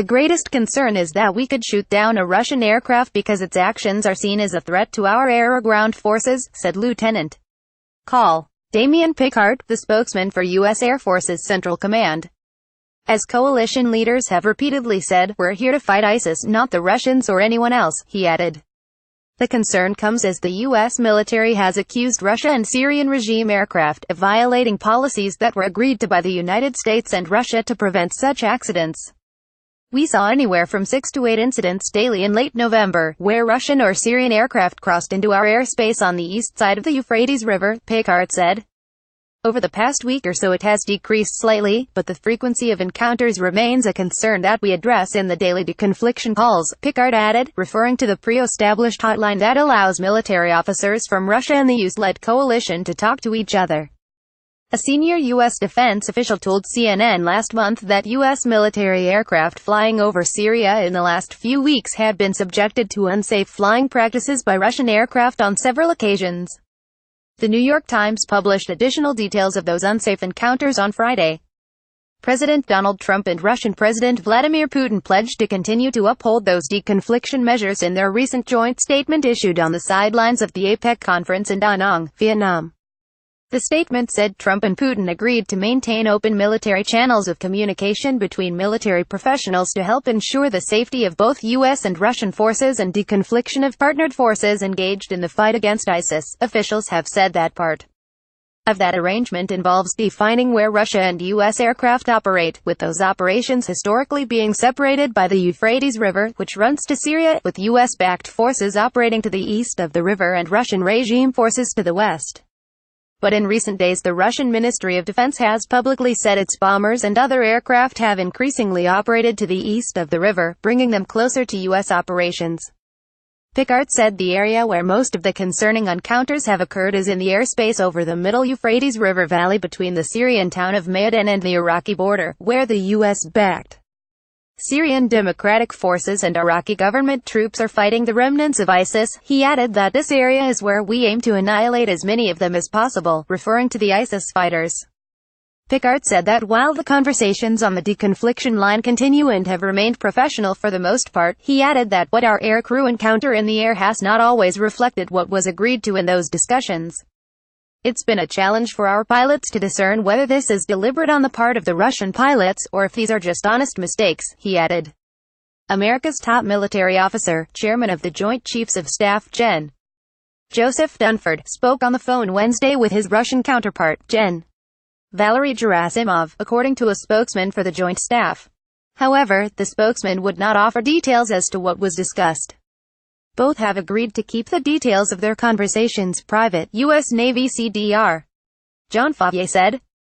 The greatest concern is that we could shoot down a Russian aircraft because its actions are seen as a threat to our air or ground forces, said Lieutenant Col. Damien Pickart, the spokesman for U.S. Air Force's Central Command. As coalition leaders have repeatedly said, we're here to fight ISIS, not the Russians or anyone else, he added. The concern comes as the U.S. military has accused Russia and Syrian regime aircraft of violating policies that were agreed to by the United States and Russia to prevent such accidents. We saw anywhere from 6 to 8 incidents daily in late November, where Russian or Syrian aircraft crossed into our airspace on the east side of the Euphrates River, Pickart said. Over the past week or so it has decreased slightly, but the frequency of encounters remains a concern that we address in the daily deconfliction calls, Pickart added, referring to the pre-established hotline that allows military officers from Russia and the US-led coalition to talk to each other. A senior U.S. defense official told CNN last month that U.S. military aircraft flying over Syria in the last few weeks had been subjected to unsafe flying practices by Russian aircraft on several occasions. The New York Times published additional details of those unsafe encounters on Friday. President Donald Trump and Russian President Vladimir Putin pledged to continue to uphold those deconfliction measures in their recent joint statement issued on the sidelines of the APEC conference in Da Nang, Vietnam. The statement said Trump and Putin agreed to maintain open military channels of communication between military professionals to help ensure the safety of both U.S. and Russian forces and deconfliction of partnered forces engaged in the fight against ISIS. Officials have said that part of that arrangement involves defining where Russia and U.S. aircraft operate, with those operations historically being separated by the Euphrates River, which runs to Syria, with U.S.-backed forces operating to the east of the river and Russian regime forces to the west. But in recent days the Russian Ministry of Defense has publicly said its bombers and other aircraft have increasingly operated to the east of the river, bringing them closer to U.S. operations. Pickart said the area where most of the concerning encounters have occurred is in the airspace over the middle Euphrates River valley between the Syrian town of Maidan and the Iraqi border, where the U.S.-backed Syrian Democratic Forces and Iraqi government troops are fighting the remnants of ISIS. He added that this area is where we aim to annihilate as many of them as possible, referring to the ISIS fighters. Pickart said that while the conversations on the deconfliction line continue and have remained professional for the most part, he added that what our aircrew encounter in the air has not always reflected what was agreed to in those discussions. It's been a challenge for our pilots to discern whether this is deliberate on the part of the Russian pilots, or if these are just honest mistakes, he added. America's top military officer, chairman of the Joint Chiefs of Staff Gen. Joseph Dunford, spoke on the phone Wednesday with his Russian counterpart, Gen. Valery Gerasimov, according to a spokesman for the Joint Staff. However, the spokesman would not offer details as to what was discussed. Both have agreed to keep the details of their conversations private, U.S. Navy CDR. John Favier said.